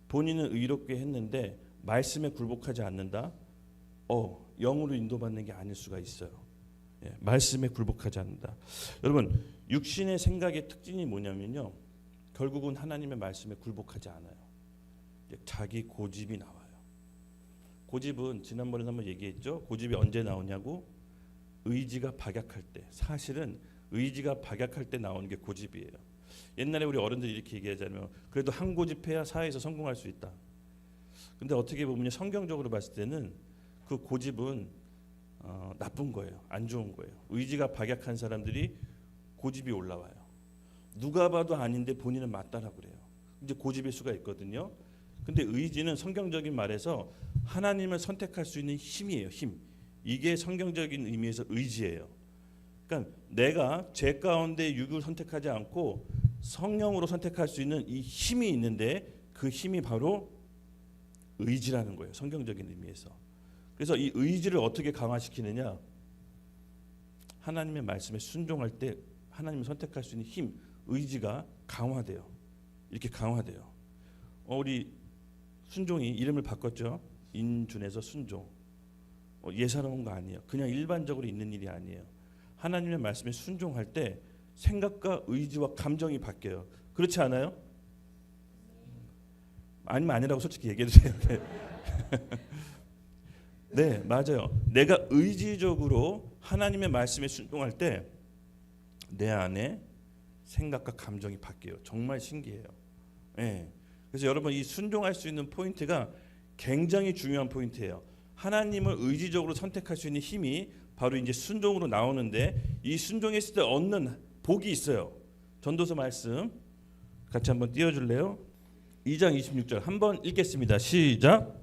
본인은 의롭게 했는데 말씀에 굴복하지 않는다. 영으로 인도받는 게 아닐 수가 있어요. 말씀에 굴복하지 않는다. 여러분 육신의 생각의 특징이 뭐냐면요. 결국은 하나님의 말씀에 굴복하지 않아요. 자기 고집이 나와요. 고집은 지난번에 한번 얘기했죠. 고집이 언제 나오냐고? 의지가 박약할 때. 사실은 의지가 박약할 때 나오는 게 고집이에요. 옛날에 우리 어른들이 이렇게 얘기하자면 그래도 한 고집해야 사회에서 성공할 수 있다. 근데 어떻게 보면 성경적으로 봤을 때는 그 고집은 나쁜 거예요. 안 좋은 거예요. 의지가 박약한 사람들이 고집이 올라와요. 누가 봐도 아닌데 본인은 맞다라고 그래요. 이제 고집일 수가 있거든요. 근데 의지는 성경적인 말에서 하나님을 선택할 수 있는 힘이에요. 힘. 이게 성경적인 의미에서 의지예요. 그러니까 내가 제 가운데 육을 선택하지 않고 성령으로 선택할 수 있는 이 힘이 있는데 그 힘이 바로 의지라는 거예요. 성경적인 의미에서. 그래서 이 의지를 어떻게 강화시키느냐? 하나님의 말씀에 순종할 때 하나님을 선택할 수 있는 힘, 의지가 강화돼요. 이렇게 강화돼요. 우리 순종이 이름을 바꿨죠. 인준에서 순종. 예사로운 거 아니에요. 그냥 일반적으로 있는 일이 아니에요. 하나님의 말씀에 순종할 때 생각과 의지와 감정이 바뀌어요. 그렇지 않아요? 아니면 아니라고 솔직히 얘기해도 돼요. 네, 맞아요. 내가 의지적으로 하나님의 말씀에 순종할 때 내 안에 생각과 감정이 바뀌어요. 정말 신기해요. 예. 그래서 여러분 이 순종할 수 있는 포인트가 굉장히 중요한 포인트예요. 하나님을 의지적으로 선택할 수 있는 힘이 바로 이제 순종으로 나오는데 이 순종했을 때 얻는 복이 있어요. 전도서 말씀 같이 한번 띄워줄래요? 2장 26절 한번 읽겠습니다. 시작.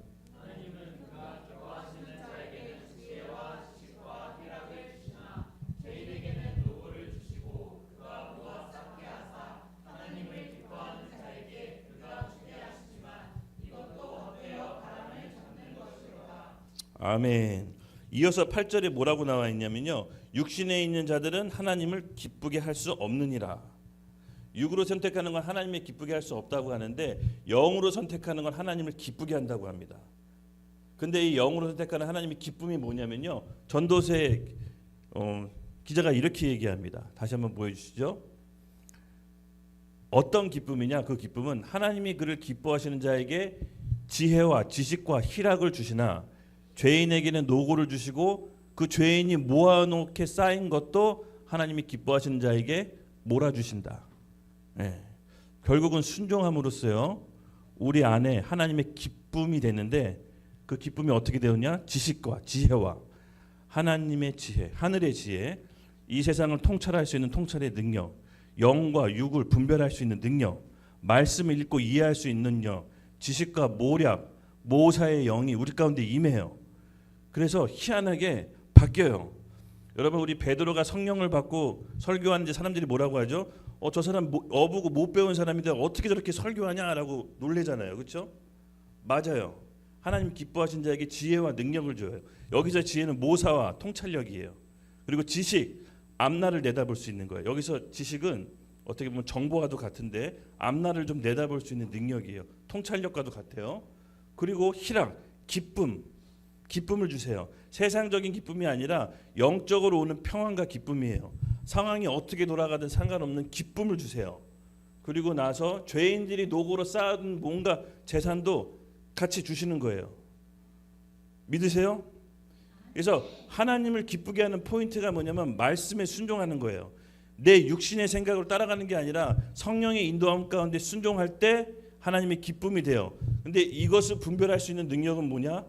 아멘. 이어서 8절에 뭐라고 나와 있냐면요. 육신에 있는 자들은 하나님을 기쁘게 할 수 없느니라. 육으로 선택하는 건 하나님을 기쁘게 할 수 없다고 하는데 영으로 선택하는 건 하나님을 기쁘게 한다고 합니다. 근데 이 영으로 선택하는 하나님의 기쁨이 뭐냐면요. 전도서의 기자가 이렇게 얘기합니다. 다시 한번 보여주시죠. 어떤 기쁨이냐? 그 기쁨은 하나님이 그를 기뻐하시는 자에게 지혜와 지식과 희락을 주시나 죄인에게는 노고를 주시고 그 죄인이 모아놓게 쌓인 것도 하나님이 기뻐하시는 자에게 몰아주신다. 네. 결국은 순종함으로써요. 우리 안에 하나님의 기쁨이 되는데 그 기쁨이 어떻게 되었냐? 지식과 지혜와 하나님의 지혜, 하늘의 지혜, 이 세상을 통찰할 수 있는 통찰의 능력, 영과 육을 분별할 수 있는 능력, 말씀을 읽고 이해할 수 있는 능력, 지식과 모략, 모사의 영이 우리 가운데 임해요. 그래서 희한하게 바뀌어요. 여러분 우리 베드로가 성령을 받고 설교하는데 사람들이 뭐라고 하죠? 저 사람 어부고 못 배운 사람인데 어떻게 저렇게 설교하냐라고 놀래잖아요. 그렇죠? 맞아요. 하나님 기뻐하신 자에게 지혜와 능력을 줘요. 여기서 지혜는 모사와 통찰력이에요. 그리고 지식, 앞날을 내다볼 수 있는 거예요. 여기서 지식은 어떻게 보면 정보와도 같은데 앞날을 좀 내다볼 수 있는 능력이에요. 통찰력과도 같아요. 그리고 희락, 기쁨을 주세요. 세상적인 기쁨이 아니라 영적으로 오는 평안과 기쁨이에요. 상황이 어떻게 돌아가든 상관없는 기쁨을 주세요. 그리고 나서 죄인들이 노고로 쌓은 뭔가 재산도 같이 주시는 거예요. 믿으세요? 그래서 하나님을 기쁘게 하는 포인트가 뭐냐면 말씀에 순종하는 거예요. 내 육신의 생각으로 따라가는 게 아니라 성령의 인도함 가운데 순종할 때 하나님의 기쁨이 돼요. 근데 이것을 분별할 수 있는 능력은 뭐냐?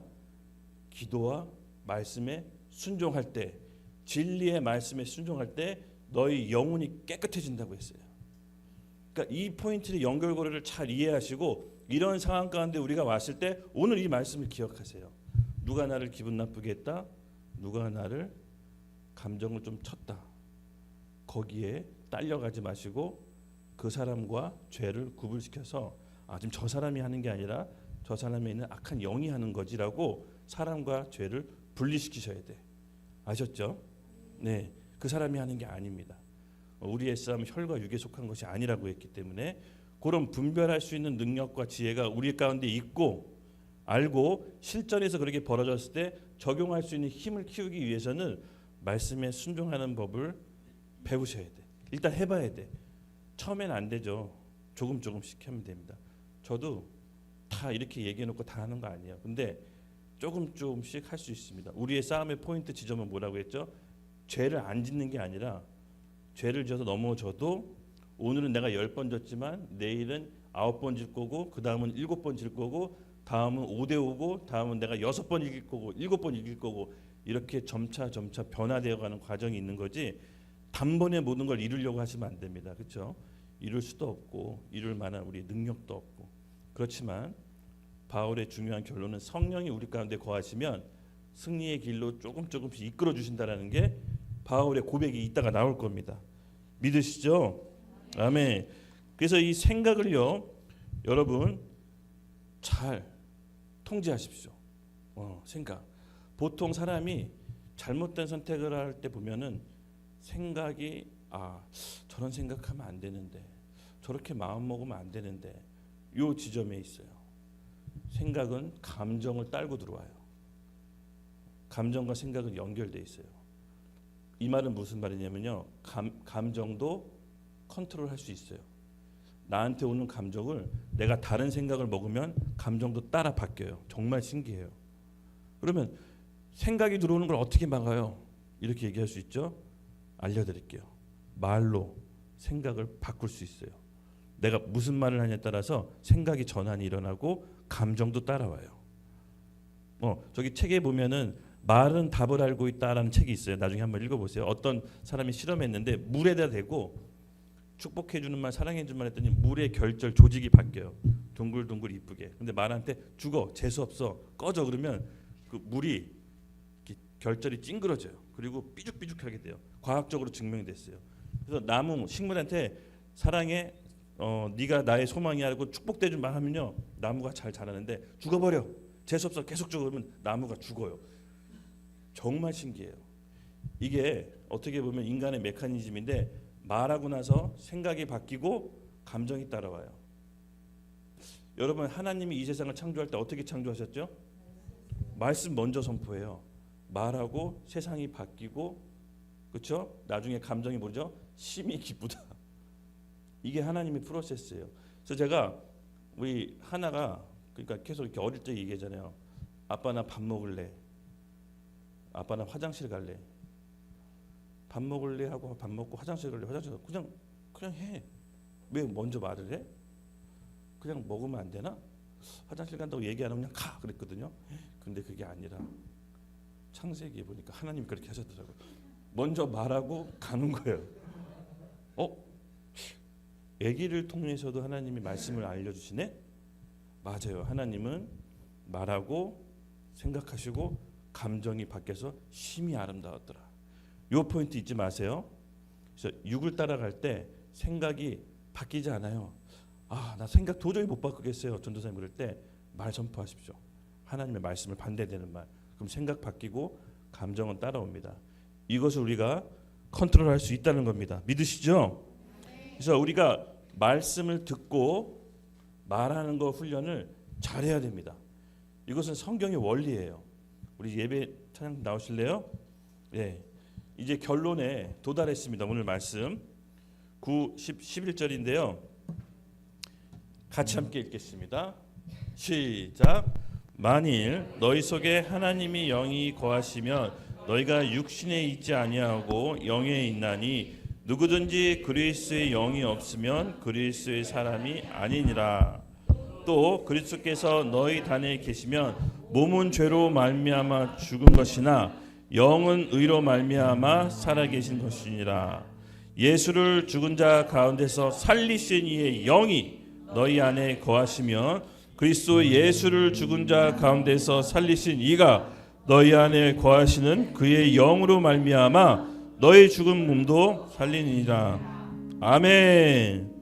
기도와 말씀에 순종할 때, 진리의 말씀에 순종할 때 너희 영혼이 깨끗해진다고 했어요. 그러니까 이 포인트의 연결고리를 잘 이해하시고 이런 상황 가운데 우리가 왔을 때 오늘 이 말씀을 기억하세요. 누가 나를 기분 나쁘게 했다? 누가 나를 감정을 좀 쳤다. 거기에 딸려가지 마시고 그 사람과 죄를 구분시켜서 지금 저 사람이 하는 게 아니라 저 사람에 있는 악한 영이 하는 거지라고 사람과 죄를 분리시키셔야 돼. 아셨죠? 네, 그 사람이 하는 게 아닙니다. 우리의 싸움은 혈과 육에 속한 것이 아니라고 했기 때문에 그런 분별할 수 있는 능력과 지혜가 우리 가운데 있고 알고 실전에서 그렇게 벌어졌을 때 적용할 수 있는 힘을 키우기 위해서는 말씀에 순종하는 법을 배우셔야 돼. 일단 해봐야 돼. 처음엔 안 되죠. 조금씩 하면 됩니다. 저도 다 이렇게 얘기해놓고 다 하는 거 아니에요. 근데 조금씩 할 수 있습니다. 우리의 싸움의 포인트 지점은 뭐라고 했죠? 죄를 안 짓는 게 아니라 죄를 지어서 넘어져도 오늘은 내가 10번 졌지만 내일은 9번 질 거고 그 다음은 7번 질 거고 다음은 5대 5고 다음은 내가 6번 이길 거고 7번 이길 거고 이렇게 점차 변화되어가는 과정이 있는 거지 단번에 모든 걸 이루려고 하시면 안 됩니다. 그렇죠? 이룰 수도 없고 이룰 만한 우리 능력도 없고 그렇지만 바울의 중요한 결론은 성령이 우리 가운데 거하시면 승리의 길로 조금씩 이끌어 주신다라는 게 바울의 고백이 이따가 나올 겁니다. 믿으시죠? 아멘. 그래서 이 생각을요, 여러분 잘 통제하십시오. 생각. 보통 사람이 잘못된 선택을 할 때 보면은 생각이 저런 생각하면 안 되는데 저렇게 마음 먹으면 안 되는데 요 지점에 있어요. 생각은 감정을 딸고 들어와요. 감정과 생각은 연결돼 있어요. 이 말은 무슨 말이냐면요. 감정도 컨트롤할 수 있어요. 나한테 오는 감정을 내가 다른 생각을 먹으면 감정도 따라 바뀌어요. 정말 신기해요. 그러면 생각이 들어오는 걸 어떻게 막아요? 이렇게 얘기할 수 있죠. 알려드릴게요. 말로 생각을 바꿀 수 있어요. 내가 무슨 말을 하냐에 따라서 생각이 전환이 일어나고 감정도 따라와요. 저기 책에 보면은 말은 답을 알고 있다라는 책이 있어요. 나중에 한번 읽어보세요. 어떤 사람이 실험했는데 물에다 대고 축복해주는 말, 사랑해주는 말 했더니 물의 결절 조직이 바뀌어요. 둥글둥글 이쁘게. 근데 말한테 죽어, 재수 없어, 꺼져 그러면 그 물이 결절이 찡그러져요. 그리고 삐죽삐죽하게 돼요. 과학적으로 증명됐어요. 그래서 나무, 식물한테 사랑해, 네가 나의 소망이야 하고 축복대준 말 하면요, 나무가 잘 자라는데 죽어버려, 재수 없어, 계속 죽어 그러면 나무가 죽어요. 정말 신기해요. 이게 어떻게 보면 인간의 메커니즘인데 말하고 나서 생각이 바뀌고 감정이 따라와요. 여러분, 하나님이 이 세상을 창조할 때 어떻게 창조하셨죠? 말씀 먼저 선포해요. 말하고 세상이 바뀌고, 그렇죠? 나중에 감정이 뭐죠? 심히 기쁘다. 이게 하나님의 프로세스예요. 그래서 제가 우리 하나가 그러니까 계속 이렇게 어릴 때 얘기하잖아요. 아빠 나 밥 먹을래. 아빠 나 화장실 갈래. 밥 먹을래 하고 밥 먹고 화장실 갈래. 화장실 그냥 해. 왜 먼저 말을 해? 그냥 먹으면 안 되나? 화장실 간다고 얘기 안 하면 그냥 가 그랬거든요. 근데 그게 아니라 창세기에 보니까 하나님이 그렇게 하셨더라고요. 먼저 말하고 가는 거예요. 아기를 통해서도 하나님이 말씀을 알려주시네? 맞아요. 하나님은 말하고 생각하시고 감정이 바뀌어서 심히 아름다웠더라. 요 포인트 잊지 마세요. 그래서 육을 따라갈 때 생각이 바뀌지 않아요. 나 생각 도저히 못 바꾸겠어요. 전도사님 그럴 때 말 선포하십시오. 하나님의 말씀을 반대되는 말. 그럼 생각 바뀌고 감정은 따라옵니다. 이것을 우리가 컨트롤할 수 있다는 겁니다. 믿으시죠? 그래서 우리가 말씀을 듣고 말하는 거 훈련을 잘해야 됩니다. 이것은 성경의 원리예요. 우리 예배 찬양 나오실래요? 예. 이제 결론에 도달했습니다. 오늘 말씀 9, 10, 11절인데요. 같이 함께 읽겠습니다. 시작. 만일 너희 속에 하나님이 영이 거하시면 너희가 육신에 있지 아니하고 영에 있나니 누구든지 그리스도의 영이 없으면 그리스도의 사람이 아니니라. 또 그리스도께서 너희 단에 계시면 몸은 죄로 말미암아 죽은 것이나 영은 의로 말미암아 살아계신 것이니라. 예수를 죽은 자 가운데서 살리신 이의 영이 너희 안에 거하시면 그리스도 예수를 죽은 자 가운데서 살리신 이가 너희 안에 거하시는 그의 영으로 말미암아 너희 죽은 몸도 살리니라. 아멘.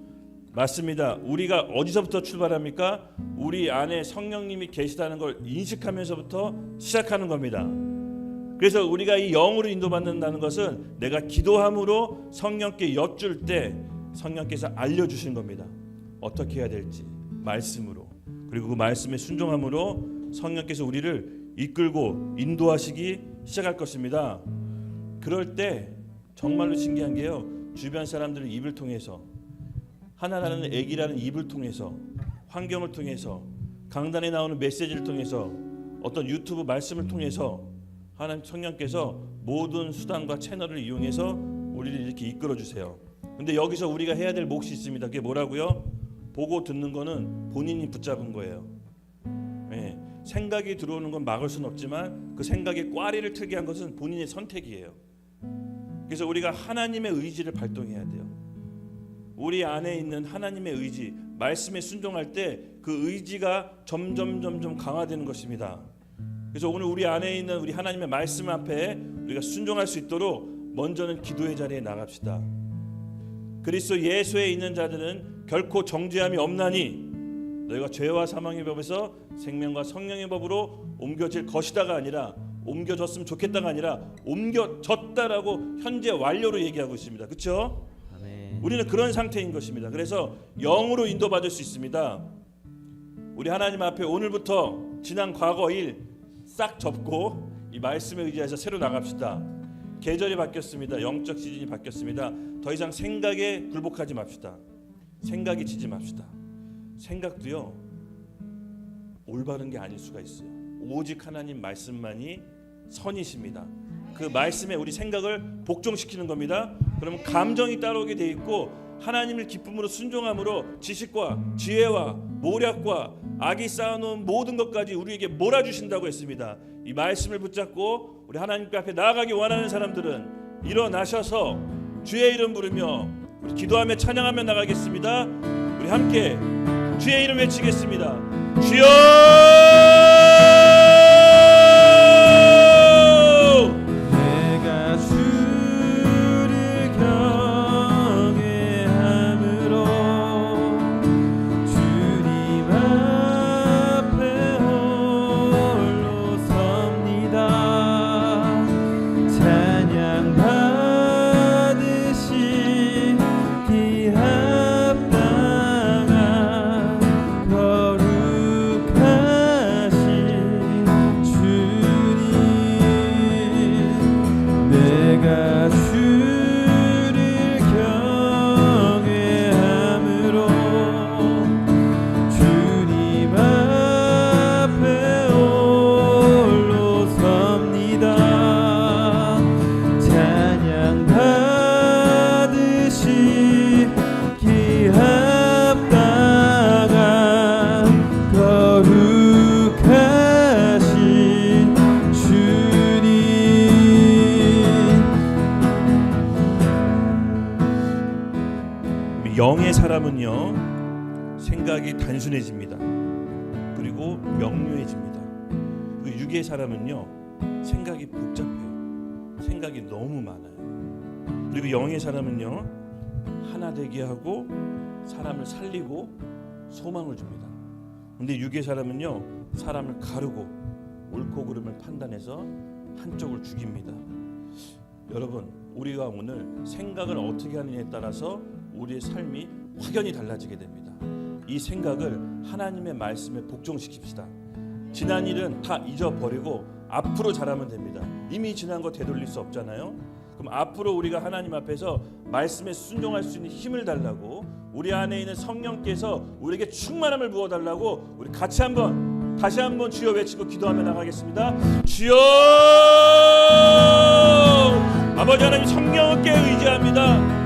맞습니다. 우리가 어디서부터 출발합니까? 우리 안에 성령님이 계시다는 걸 인식하면서부터 시작하는 겁니다. 그래서 우리가 이 영으로 인도받는다는 것은 내가 기도함으로 성령께 여쭐 때 성령께서 알려주신 겁니다. 어떻게 해야 될지 말씀으로. 그리고 그 말씀에 순종함으로 성령께서 우리를 이끌고 인도하시기 시작할 것입니다. 그럴 때 정말로 신기한 게요. 주변 사람들의 입을 통해서 하나라는 애기라는 입을 통해서 환경을 통해서 강단에 나오는 메시지를 통해서 어떤 유튜브 말씀을 통해서 하나님 성령께서 모든 수단과 채널을 이용해서 우리를 이렇게 이끌어 주세요. 근데 여기서 우리가 해야 될 몫이 있습니다. 그게 뭐라고요? 보고 듣는 거는 본인이 붙잡은 거예요. 네. 생각이 들어오는 건 막을 수는 없지만 그 생각에 꽈리를 틀게 한 것은 본인의 선택이에요. 그래서 우리가 하나님의 의지를 발동해야 돼요. 우리 안에 있는 하나님의 의지, 말씀에 순종할 때 그 의지가 점점 강화되는 것입니다. 그래서 오늘 우리 안에 있는 우리 하나님의 말씀 앞에 우리가 순종할 수 있도록 먼저는 기도의 자리에 나갑시다. 그리스도 예수에 있는 자들은 결코 정죄함이 없나니 너희가 죄와 사망의 법에서 생명과 성령의 법으로 옮겨질 것이다가 아니라 옮겨졌으면 좋겠다가 아니라 옮겨졌다라고 현재 완료로 얘기하고 있습니다. 그렇죠? 우리는 그런 상태인 것입니다. 그래서 영으로 인도받을 수 있습니다. 우리 하나님 앞에 오늘부터 지난 과거 일 싹 접고 이 말씀에 의지해서 새로 나갑시다. 계절이 바뀌었습니다. 영적 시즌이 바뀌었습니다. 더 이상 생각에 굴복하지 맙시다. 생각이 지지 맙시다. 생각도요 올바른 게 아닐 수가 있어요. 오직 하나님 말씀만이 선이십니다. 그 말씀에 우리 생각을 복종시키는 겁니다. 그러면 감정이 따라오게 돼 있고 하나님을 기쁨으로 순종함으로 지식과 지혜와 모략과 악이 쌓아놓은 모든 것까지 우리에게 몰아주신다고 했습니다. 이 말씀을 붙잡고 우리 하나님 앞에 나아가기 원하는 사람들은 일어나셔서 주의 이름 부르며 우리 기도하며 찬양하며 나가겠습니다. 우리 함께 주의 이름 외치겠습니다. 주여! 영의 사람은요 생각이 단순해집니다. 그리고 명료해집니다. 그 육의 사람은요 생각이 복잡해요. 생각이 너무 많아요. 그리고 영의 사람은요 하나 되게 하고 사람을 살리고 소망을 줍니다. 근데 육의 사람은요 사람을 가르고 옳고 그름을 판단해서 한쪽을 죽입니다. 여러분, 우리가 오늘 생각을 어떻게 하느냐에 따라서 우리의 삶이 확연히 달라지게 됩니다. 이 생각을 하나님의 말씀에 복종시킵시다. 지난 일은 다 잊어버리고 앞으로 잘하면 됩니다. 이미 지난 거 되돌릴 수 없잖아요. 그럼 앞으로 우리가 하나님 앞에서 말씀에 순종할 수 있는 힘을 달라고, 우리 안에 있는 성령께서 우리에게 충만함을 부어달라고 우리 같이 다시 한번 주여 외치고 기도하며 나가겠습니다. 주여! 아버지 하나님, 성령께 의지합니다.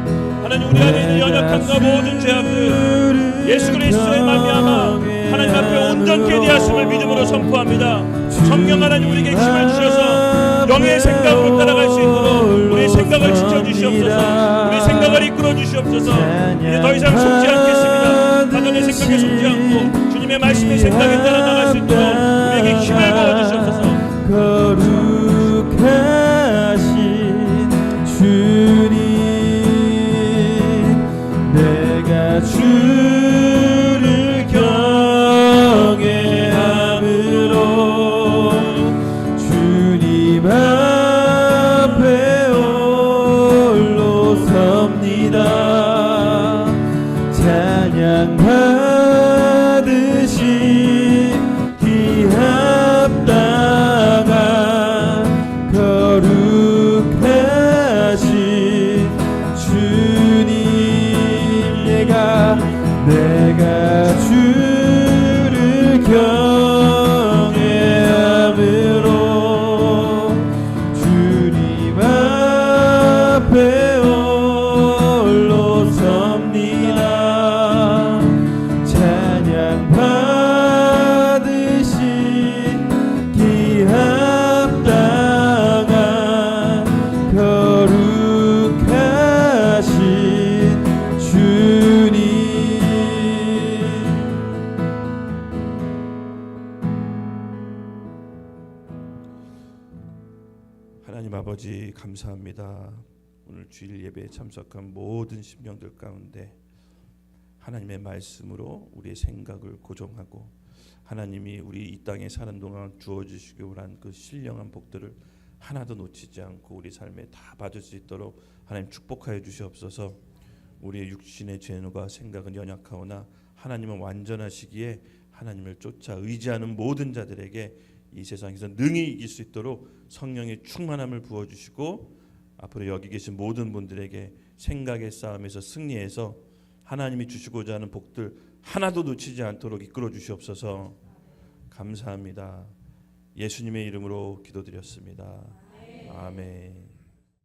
하나님, 우리 안에 있는 연약함과 모든 죄악들 예수 그리스도의 말미암아 하나님 앞에 온전케 되었음을 믿음으로 선포합니다. 성령 하나님, 우리에게 힘을 주셔서 영의 생각으로 따라갈 수 있도록 우리의 생각을 지켜주시옵소서. 우리의 생각을 이끌어 주시옵소서. 이제 더 이상 속지 않겠습니다. 다전의 생각에 속지 않고 주님의 말씀의 생각에 따라 나갈 수 있도록 우리에게 힘을 부어주시옵소서. 거룩하신 주님, 내가 주를 경외함으로 주님 앞에 홀로 섭니다. 찬양 받으시 기합당한 거룩하신 주님, 내가 주를 경외함으로 주님 앞에 홀로 섭니다. 찬양 받으신 기합당한 거룩하신 주님. 하나님 아버지, 감사합니다. 오늘 주일 예배에 참석한 모든 심령들 가운데 하나님의 말씀으로 우리의 생각을 고정하고 하나님이 우리 이 땅에 사는 동안 주어주시기 원한 그 신령한 복들을 하나도 놓치지 않고 우리 삶에 다 받을 수 있도록 하나님 축복하여 주시옵소서. 우리의 육신의 죄와 생각은 연약하오나 하나님은 완전하시기에 하나님을 쫓아 의지하는 모든 자들에게 이 세상에서 능히 이길 수 있도록 성령의 충만함을 부어주시고 앞으로 여기 계신 모든 분들에게 생각의 싸움에서 승리해서 하나님이 주시고자 하는 복들 하나도 놓치지 않도록 이끌어 주시옵소서. 감사합니다. 예수님의 이름으로 기도드렸습니다. 아멘.